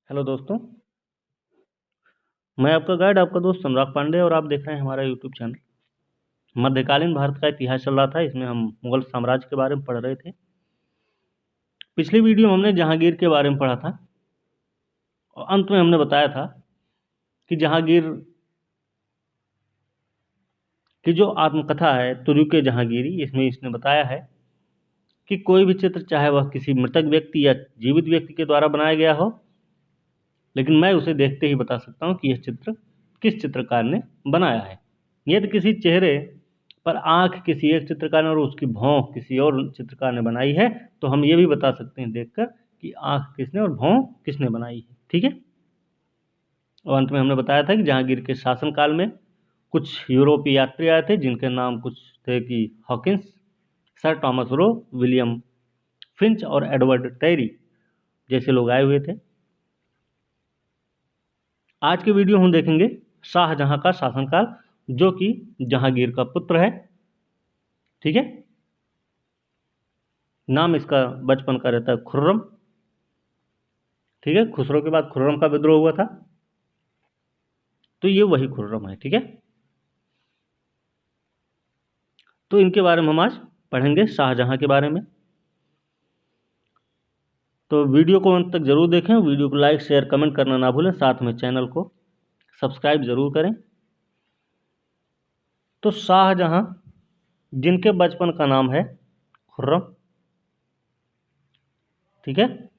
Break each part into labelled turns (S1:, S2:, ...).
S1: Hello दोस्तों, मैं आपका गाइड, आपका दोस्त अनुराग पांडे और आप देख रहे हैं हमारा यूट्यूब चैनल। मध्यकालीन भारत का इतिहास चल रहा था, इसमें हम मुगल साम्राज्य के बारे में पढ़ रहे थे। पिछली वीडियो में हमने जहांगीर के बारे में पढ़ा था और अंत में हमने बताया था कि जहांगीर की जो आत्मकथा है तुरुक जहांगीरी, इसमें इसने बताया है कि कोई भी चित्र, चाहे वह किसी मृतक व्यक्ति या जीवित व्यक्ति के द्वारा बनाया गया हो, लेकिन मैं उसे देखते ही बता सकता हूँ कि यह चित्र किस चित्रकार ने बनाया है। यदि किसी चेहरे पर आंख किसी एक चित्रकार ने और उसकी भौं किसी और चित्रकार ने बनाई है, तो हम ये भी बता सकते हैं देखकर कि आंख किसने और भौं किसने बनाई है। ठीक है। और अंत में हमने बताया था कि जहांगीर के शासनकाल में कुछ यूरोपीय यात्री आए थे, जिनके नाम कुछ थे कि Hawkins, sir Thomas Roe, William Finch और एडवर्ड टेरी जैसे लोग आए हुए थे। आज के वीडियो हम देखेंगे शाहजहां का शासनकाल, जो कि जहांगीर का पुत्र है। ठीक है। नाम इसका बचपन का रहता है खुर्रम। ठीक है। खुसरो के बाद खुर्रम का विद्रोह हुआ था, तो ये वही खुर्रम है। ठीक है। तो इनके बारे में हम आज पढ़ेंगे, शाहजहां के बारे में। तो वीडियो को अंत तक जरूर देखें, वीडियो को लाइक शेयर कमेंट करना ना भूलें, साथ में चैनल को सब्सक्राइब जरूर करें। तो शाहजहां, जिनके बचपन का नाम है खुर्रम, ठीक है,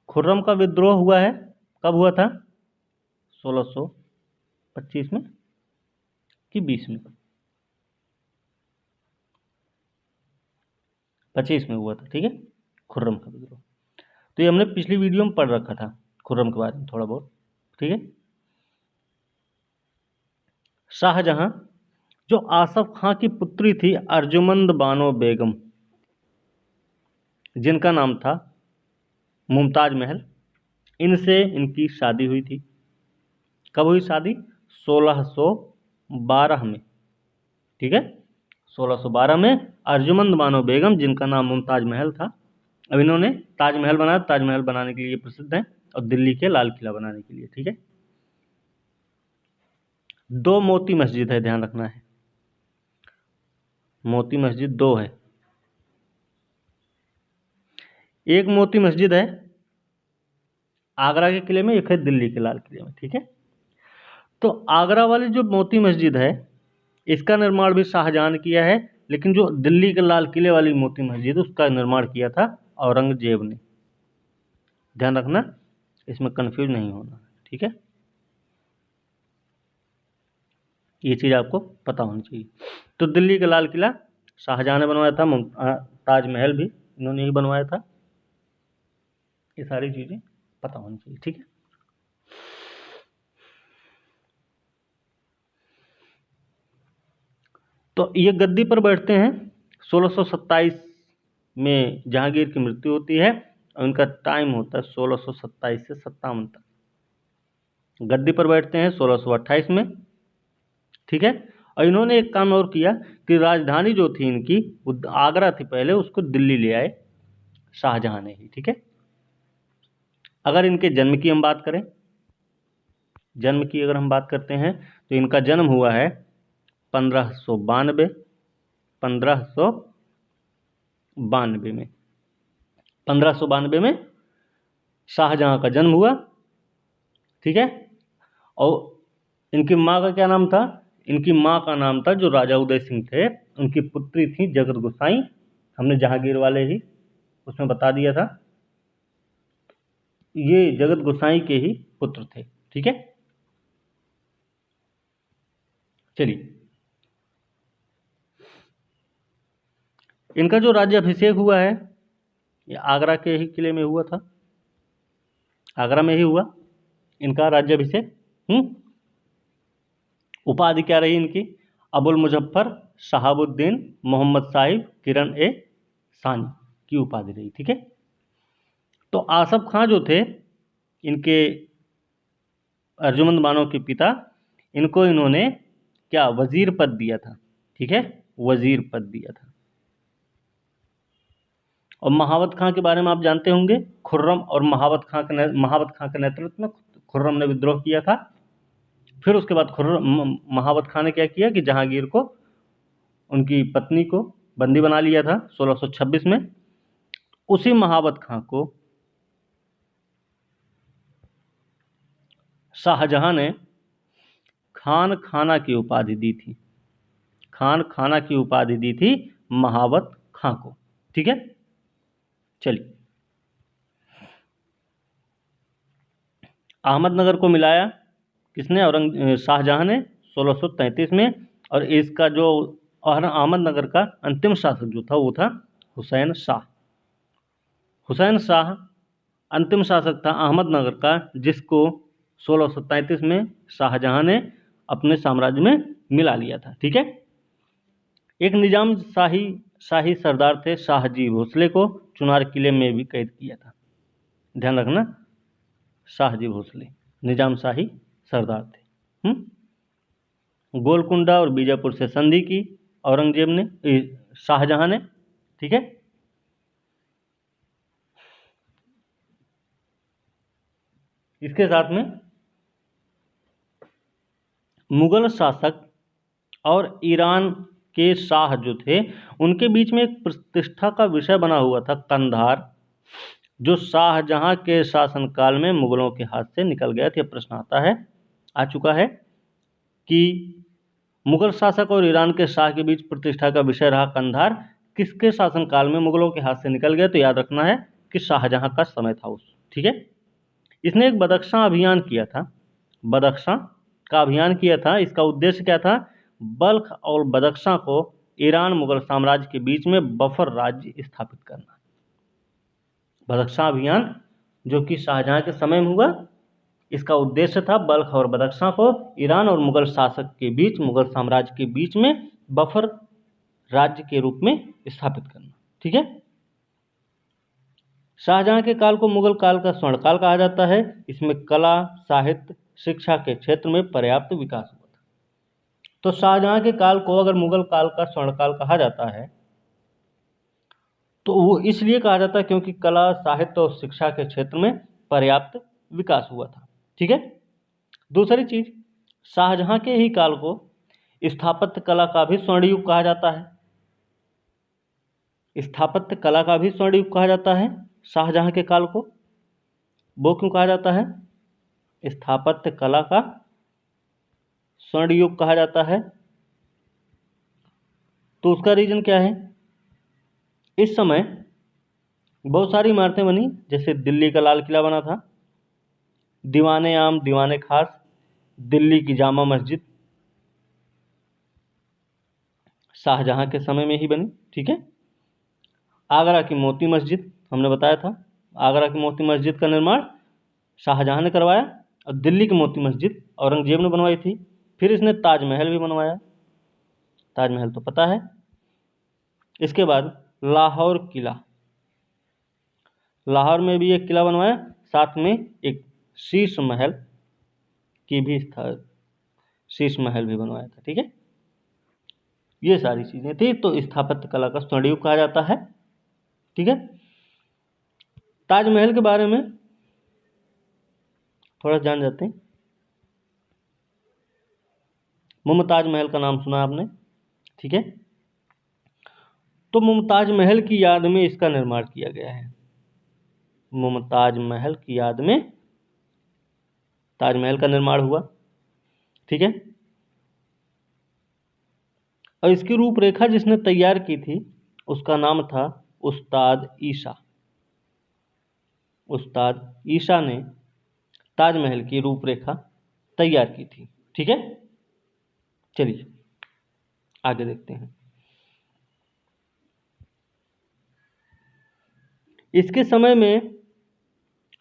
S1: खुर्रम का विद्रोह हुआ है, कब हुआ था? 1625 में कि 20 में? 25 में हुआ था। ठीक है, खुर्रम का विद्रोह। तो ये हमने पिछली वीडियो में पढ़ रखा था, खुर्रम के बारे में थोड़ा बहुत। ठीक है। शाहजहां जो आसफ खां की पुत्री थी अर्जुमंद बानो बेगम, जिनका नाम था मुमताज महल, इनसे इनकी शादी हुई थी। कब हुई शादी? 1612 में। ठीक है, 1612 में अर्जुमंद बानो बेगम, जिनका नाम मुमताज महल था। अब इन्होंने ताजमहल बनाया, ताजमहल बनाने के लिए प्रसिद्ध है, और दिल्ली के लाल किला बनाने के लिए। ठीक है। 2 मोती मस्जिद है, ध्यान रखना है, मोती मस्जिद 2 है। एक मोती मस्जिद है आगरा के किले में, एक है दिल्ली के लाल किले में। ठीक है। तो आगरा वाली जो मोती मस्जिद है, इसका निर्माण भी शाहजहां ने किया है, लेकिन जो दिल्ली के लाल किले वाली मोती मस्जिद, उसका निर्माण किया था औरंगजेब ने। ध्यान रखना, इसमें कंफ्यूज नहीं होना। ठीक है, ये चीज़ आपको पता होनी चाहिए। तो दिल्ली का लाल किला शाहजहां ने बनवाया था, ताजमहल भी इन्होंने ही बनवाया था। ये सारी चीज़ें पता होनी चाहिए। ठीक है। तो ये गद्दी पर बैठते हैं 1627 में, जहांगीर की मृत्यु होती है और इनका टाइम होता है 1627 से 57 तक। गद्दी पर बैठते हैं 1628 में। ठीक है। और इन्होंने एक काम और किया कि राजधानी जो थी इनकी, वो आगरा थी पहले, उसको दिल्ली ले आए शाहजहां ने ही। ठीक है। अगर इनके जन्म की हम बात करें, जन्म की अगर हम बात करते हैं, तो इनका जन्म हुआ है 1592 1592 में। 1592 में शाहजहां का जन्म हुआ। ठीक है। और इनकी माँ का क्या नाम था? इनकी माँ का नाम था, जो राजा उदय सिंह थे, उनकी पुत्री थी जगत गोसाई। हमने जहांगीर वाले ही उसमें बता दिया था, ये जगत गोसाई के ही पुत्र थे। ठीक है। चलिए, इनका जो राज्याभिषेक हुआ है, ये आगरा के ही किले में हुआ था, आगरा में ही हुआ इनका राज्याभिषेक। उपाधि क्या रही इनकी? अबुल मुजफ्फर शहाबुद्दीन मोहम्मद साहिब किरण ए सानी की उपाधि रही। ठीक है। तो आसफ खां जो थे, इनके अर्जुमंद बानो के पिता, इनको इन्होंने क्या वजीर पद दिया था। ठीक है, वजीर पद दिया था। और महावत खां के बारे में आप जानते होंगे, खुर्रम और महावत खां के नेतृत्व में खुर्रम ने विद्रोह किया था। फिर उसके बाद महावत खां ने क्या किया कि जहांगीर को, उनकी पत्नी को बंदी बना लिया था 1626 में। उसी महावत खां को शाहजहां ने खान खाना की उपाधि दी थी, खान खाना की उपाधि दी थी महावत खां को। ठीक है, चलिए। अहमदनगर को मिलाया किसने? शाहजहां ने 1633 में। और इसका जो अहमदनगर का अंतिम शासक जो था वो था हुसैन शाह। हुसैन शाह अंतिम शासक था अहमदनगर का, जिसको 1633 में शाहजहां ने अपने साम्राज्य में मिला लिया था। ठीक है। एक निजाम शाही सरदार थे शाहजी भोसले को चुनार किले में भी कैद किया था। ध्यान रखना, शाहजी भोसले निजाम शाही सरदार थे। गोलकुंडा और बीजापुर से संधि की औरंगजेब ने, शाहजहां ने। ठीक है। इसके साथ में मुगल शासक और ईरान के शाह जो थे उनके बीच में एक प्रतिष्ठा का विषय बना हुआ था कंधार, जो शाहजहां के शासनकाल में मुगलों के हाथ से निकल गया था। प्रश्न आ चुका है कि मुगल शासक और ईरान के शाह के बीच प्रतिष्ठा का विषय रहा कंधार, किसके शासनकाल में मुगलों के हाथ से निकल गया? तो याद रखना है कि शाहजहां का समय था उस। ठीक है। इसने एक बदख्शां अभियान किया था, बदख्शां का अभियान किया था। इसका उद्देश्य क्या था? बल्ख और बदख्शां को ईरान मुगल साम्राज्य के बीच में बफर राज्य स्थापित करना। बदख्शां अभियान जो कि शाहजहां के समय में हुआ, इसका उद्देश्य था बल्ख और बदख्शां को ईरान और मुगल शासक के बीच, मुगल साम्राज्य के बीच में बफर राज्य के रूप में स्थापित करना। ठीक है। शाहजहां के काल को मुगल काल का स्वर्णकाल कहा जाता है। इसमें कला, साहित्य, शिक्षा के क्षेत्र में पर्याप्त विकास हुआ था। तो शाहजहां के काल को अगर मुगल काल का स्वर्णकाल कहा जाता है तो वो इसलिए कहा जाता है क्योंकि कला, साहित्य और शिक्षा के क्षेत्र में पर्याप्त विकास हुआ था। ठीक है। दूसरी चीज, शाहजहां के ही काल को स्थापत्य कला का भी स्वर्ण युग कहा जाता है। स्थापत्य कला का भी स्वर्ण युग कहा जाता है शाहजहां के काल को। वो क्यों कहा जाता है? स्थापत्य कला का स्वर्ण युग कहा जाता है, तो उसका रीजन क्या है? इस समय बहुत सारी इमारतें बनी, जैसे दिल्ली का लाल किला बना था, दीवाने आम, दीवाने खास, दिल्ली की जामा मस्जिद शाहजहां के समय में ही बनी। ठीक है। आगरा की मोती मस्जिद, हमने बताया था, आगरा की मोती मस्जिद का निर्माण शाहजहां ने करवाया, और दिल्ली की मोती मस्जिद औरंगजेब ने बनवाई थी। फिर इसने ताजमहल भी बनवाया, ताजमहल तो पता है। इसके बाद लाहौर किला, लाहौर में भी एक किला बनवाया, साथ में एक शीश महल की भी शीश महल भी बनवाया था। ठीक है। ये सारी चीजें थी, तो स्थापत्य कला का स्वर्ण युग कहा जाता है। ठीक है। ताजमहल के बारे में थोड़ा जान जाते हैं। मुमताज महल का नाम सुना आपने? ठीक है। तो मुमताज महल की याद में इसका निर्माण किया गया है। मुमताज महल की याद में ताजमहल का निर्माण हुआ। ठीक है। और इसकी रूपरेखा जिसने तैयार की थी उसका नाम था उस्ताद ईसा। उस्ताद ईसा ने ताजमहल की रूपरेखा तैयार की थी। ठीक है। चलिए आगे देखते हैं। इसके समय में,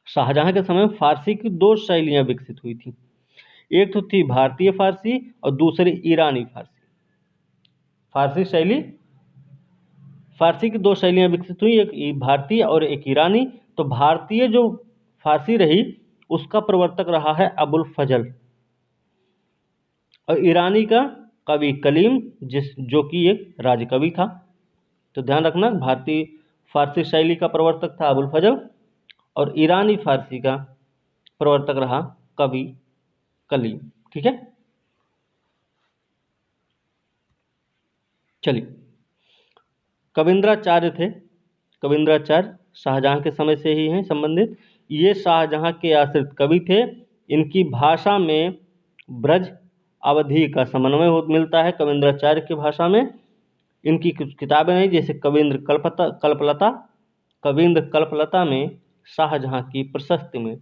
S1: शाहजहां के समय में फारसी की दो शैलियां विकसित हुई थी। एक तो थी भारतीय फारसी और दूसरी ईरानी फारसी। फारसी शैली, फारसी की दो शैलियां विकसित हुई, एक भारतीय और एक ईरानी। तो भारतीय जो फारसी रही उसका प्रवर्तक रहा है अबुल फजल, और ईरानी का कवि कलीम, जो कि एक राजकवि था। तो ध्यान रखना, भारतीय फारसी शैली का प्रवर्तक था अबुल फजल, और ईरानी फारसी का प्रवर्तक रहा कवि कलीम। ठीक है, चलिए। कविंद्राचार्य थे, कविंद्राचार्य शाहजहां के समय से ही हैं संबंधित। ये शाहजहां के आश्रित कवि थे। इनकी भाषा में ब्रज अवधी का समन्वय मिलता है कविंद्राचार्य की भाषा में। इनकी कुछ किताबें हैं, जैसे कविंद्र कल्पलता में शाहजहां की प्रशस्ति में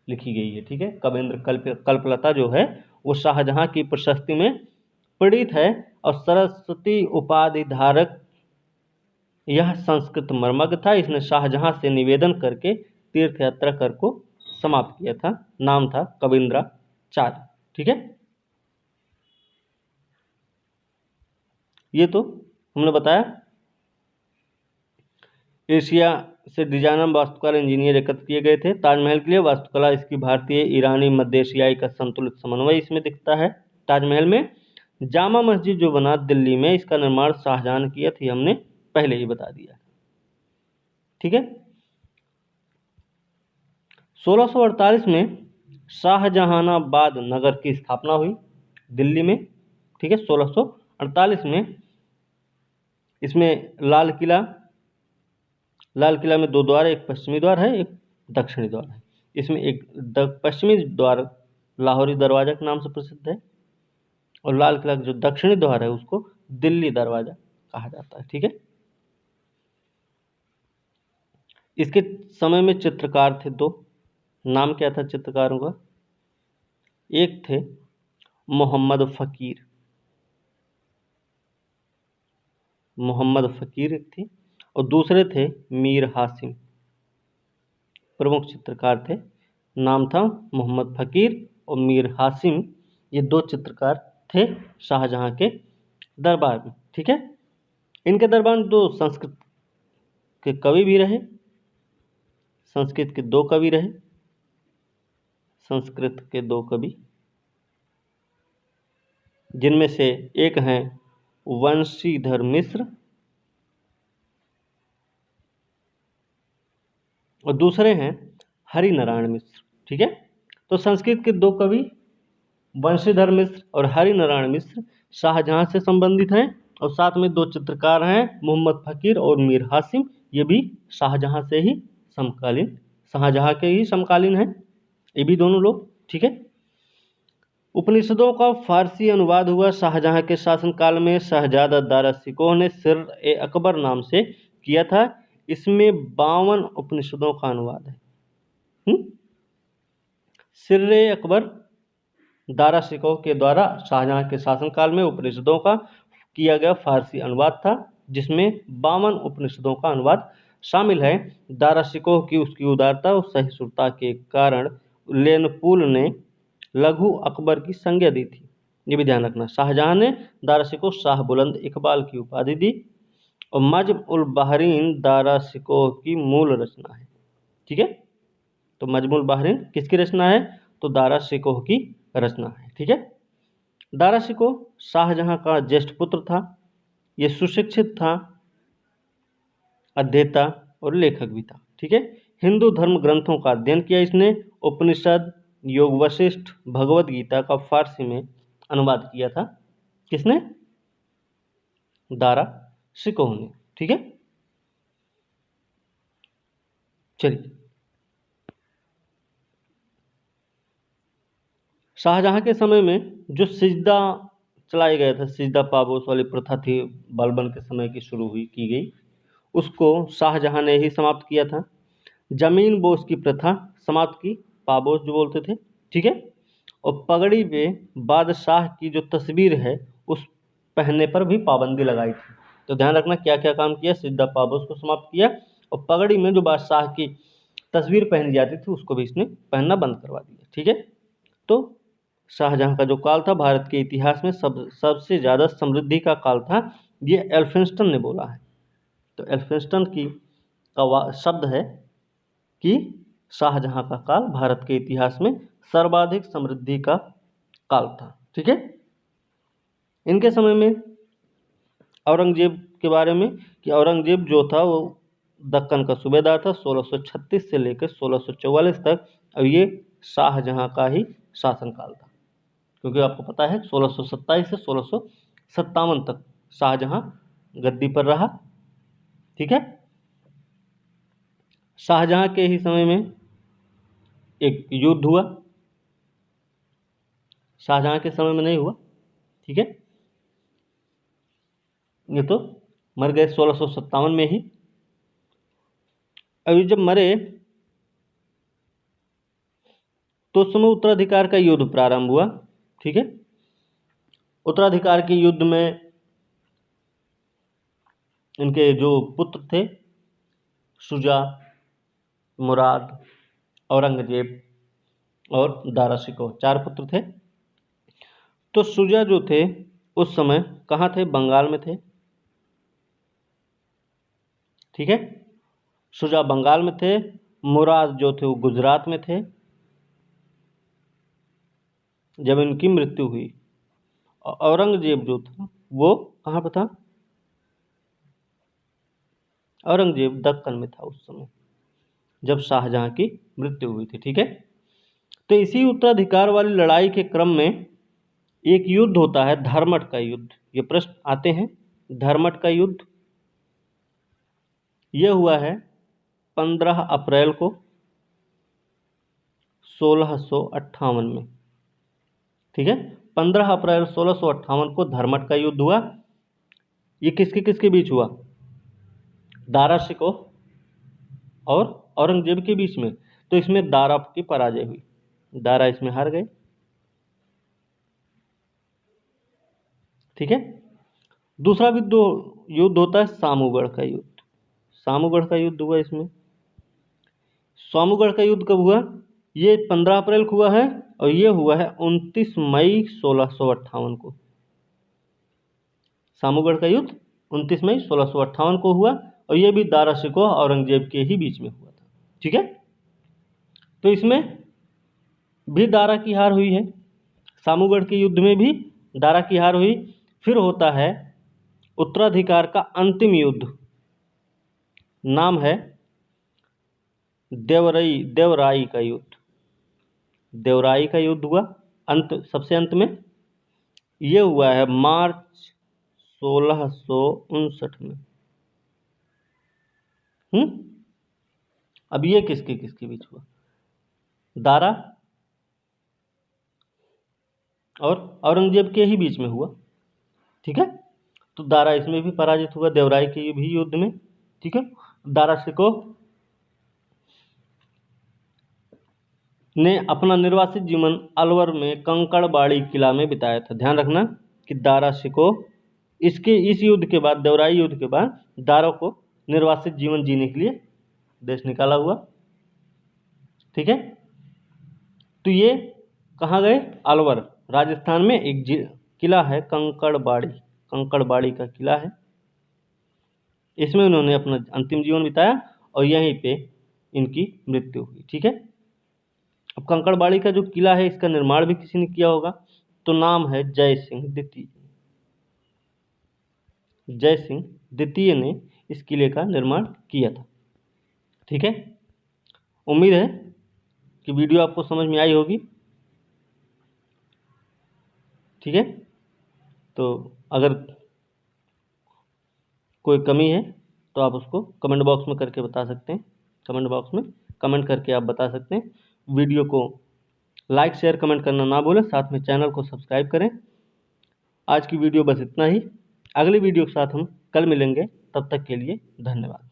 S1: लिखी गई है। ठीक है, कविंद्र कल्पलता जो है वो शाहजहां की प्रशस्ति में प्रणीत है। और सरस्वती उपाधि धारक यह संस्कृत मर्मज्ञ था। इसने शाहजहां से निवेदन करके तीर्थ यात्रा कर को समाप्त किया था। नाम था कविंद्राचार्य। ठीक है, ये तो हमने बताया। एशिया से डिजाइनर, वास्तुकार, इंजीनियर एकत्र किए गए थे ताजमहल के लिए। वास्तुकला इसकी भारतीय, ईरानी, मध्य एशियाई का संतुलित समन्वय इसमें दिखता है ताजमहल में। जामा मस्जिद जो बना दिल्ली में, इसका निर्माण शाहजहां ने किया था, हमने पहले ही बता दिया। ठीक है, 1648 में शाहजहानाबाद नगर की स्थापना हुई दिल्ली में। ठीक है, 1648 में इसमें लाल किला में दो द्वार, एक पश्चिमी द्वार है, एक दक्षिणी द्वार है। इसमें एक पश्चिमी द्वार लाहौरी दरवाजा के नाम से प्रसिद्ध है, और लाल किला का जो दक्षिणी द्वार है उसको दिल्ली दरवाजा कहा जाता है। ठीक है, इसके समय में चित्रकार थे दो। नाम क्या था चित्रकारों का? एक थे मोहम्मद फकीर एक थे, और दूसरे थे मीर हासिम। प्रमुख चित्रकार थे, नाम था मोहम्मद फकीर और मीर हासिम। ये दो चित्रकार थे शाहजहां के दरबार में। ठीक है, इनके दरबार में दो संस्कृत के कवि भी रहे। संस्कृत के दो कवि रहे, संस्कृत के दो कवि, जिनमें से एक हैं वंशीधर मिश्र और दूसरे हैं हरिनारायण मिश्र। ठीक है, तो संस्कृत के दो कवि वंशीधर मिश्र और हरिनारायण मिश्र शाहजहां से संबंधित हैं, और साथ में दो चित्रकार हैं मोहम्मद फकीर और मीर हासिम। ये भी शाहजहां के ही समकालीन हैं, ये भी दोनों लोग। ठीक है, उपनिषदों का फारसी अनुवाद हुआ शाहजहां के शासनकाल में। शहजादा दारा शिकोह ने सिर अकबर नाम से किया था। इसमें 52 उपनिषदों का अनुवाद है। सिर अकबर दारा शिकोह के द्वारा शाहजहां के शासनकाल में उपनिषदों का किया गया फारसी अनुवाद था, जिसमें 52 उपनिषदों का अनुवाद शामिल है। दारा शिकोह की उसकी उदारता और सहिष्णुता के कारण लेनपुल ने लघु अकबर की संज्ञा दी थी। ये भी ध्यान रखना, शाहजहां ने दारा शिकोह शाह बुलंद इकबाल की उपाधि दी, और मज्म उल बहरीन दारा शिकोह की मूल रचना है। ठीक है, तो मज्म उल बहरीन किसकी रचना है? तो दारा शिकोह की रचना है। ठीक है, दारा शिकोह शाहजहां का ज्येष्ठ पुत्र था। ये सुशिक्षित था, अध्येता और लेखक भी था। ठीक है, हिंदू धर्म ग्रंथों का अध्ययन किया इसने। उपनिषद, योग वशिष्ठ, भगवद गीता का फारसी में अनुवाद किया था। किसने? दारा शिकोह ने। ठीक है, चलिए। शाहजहां के समय में जो सिजदा चलाया गया था, सिजदा पाबोस वाली प्रथा थी, बालबन के समय की शुरू की गई, उसको शाहजहां ने ही समाप्त किया था। जमीन बोस की प्रथा समाप्त की, पाबोस जो बोलते थे। ठीक है, और पगड़ी पे बादशाह की जो तस्वीर है उस पहनने पर भी पाबंदी लगाई थी। तो ध्यान रखना क्या क्या काम किया। सिद्धा पाबोस को समाप्त किया, और पगड़ी में जो बादशाह की तस्वीर पहनी जाती थी उसको भी इसने पहनना बंद करवा दिया। ठीक है, तो शाहजहां का जो काल था भारत के इतिहास में सबसे ज़्यादा समृद्धि का काल था, ये एल्फिंस्टन ने बोला है। तो एल्फिंस्टन की शब्द है कि शाहजहां का काल भारत के इतिहास में सर्वाधिक समृद्धि का काल था। ठीक है, इनके समय में औरंगजेब के बारे में कि औरंगजेब जो था वो दक्कन का सूबेदार था 1636 से लेकर 1644 तक। और ये शाहजहां का ही शासनकाल था, क्योंकि आपको पता है 1627 से 1657 तक शाहजहां गद्दी पर रहा। ठीक है, शाहजहां के ही समय में एक युद्ध हुआ, शाहजहां के समय में नहीं हुआ। ठीक है, ये तो मर गए 1657 में ही। अभी जब मरे तो उस समय उत्तराधिकार का युद्ध प्रारंभ हुआ। ठीक है, उत्तराधिकार के युद्ध में इनके जो पुत्र थे शुजा, मुराद, औरंगजेब और दारा शिकोह, 4 पुत्र थे। तो शुजा जो थे उस समय कहाँ थे? बंगाल में थे। ठीक है, शुजा बंगाल में थे। मुराद जो थे वो गुजरात में थे जब इनकी मृत्यु हुई। और औरंगजेब जो था वो कहाँ पर था? औरंगजेब दक्कन में था उस समय जब शाहजहां की मृत्यु हुई थी। ठीक है, तो इसी उत्तराधिकार वाली लड़ाई के क्रम में एक युद्ध होता है, धर्मट का युद्ध। ये प्रश्न आते हैं, धर्मट का युद्ध ये हुआ है 15 अप्रैल को 1658 में। ठीक है, 15 अप्रैल 1658 को धर्मट का युद्ध हुआ। ये किसके किसके बीच हुआ? दारा शिकोह और औरंगजेब के बीच में। तो इसमें दारा की पराजय हुई, दारा इसमें हार गए। ठीक है, दूसरा युद्ध होता है सामूगढ़ का युद्ध। सामूगढ़ का युद्ध हुआ इसमें। सामूगढ़ का युद्ध कब हुआ? ये 15 अप्रैल को हुआ है और ये हुआ है 29 मई 1658 को। सामूगढ़ का युद्ध 29 मई 1658 को हुआ और ये भी दारा शिकोह औरंगजेब के ही बीच में हुआ था। ठीक है, तो इसमें भी दारा की हार हुई है। सामूगढ़ के युद्ध में भी दारा की हार हुई। फिर होता है उत्तराधिकार का अंतिम युद्ध, नाम है देवराई का युद्ध। देवराई का युद्ध हुआ सबसे अंत में। ये हुआ है मार्च 1659 में। अब ये किसके किसके बीच हुआ? दारा और औरंगजेब के ही बीच में हुआ। ठीक है, तो दारा इसमें भी पराजित हुआ, देवराई के भी युद्ध में। ठीक है, दारा शिकोह ने अपना निर्वासित जीवन अलवर में कंकड़बाड़ी किला में बिताया था। ध्यान रखना कि दारा शिकोह इस युद्ध के बाद, देवराई युद्ध के बाद, दारा को निर्वासित जीवन जीने के लिए देश निकाला हुआ। ठीक है, तो ये कहाँ गए? अलवर, राजस्थान में एक किला है कंकड़बाड़ी, कंकड़बाड़ी का किला है। इसमें उन्होंने अपना अंतिम जीवन बिताया और यहीं पे इनकी मृत्यु हुई। ठीक है, अब कंकड़बाड़ी का जो किला है इसका निर्माण भी किसी ने किया होगा, तो नाम है जय सिंह द्वितीय। जय सिंह द्वितीय ने इस किले का निर्माण किया था। ठीक है, उम्मीद है कि वीडियो आपको समझ में आई होगी। ठीक है, तो अगर कोई कमी है तो आप उसको कमेंट बॉक्स में करके बता सकते हैं। कमेंट बॉक्स में कमेंट करके आप बता सकते हैं। वीडियो को लाइक शेयर कमेंट करना ना भूलें, साथ में चैनल को सब्सक्राइब करें। आज की वीडियो बस इतना ही। अगली वीडियो के साथ हम कल मिलेंगे, तब तक के लिए धन्यवाद।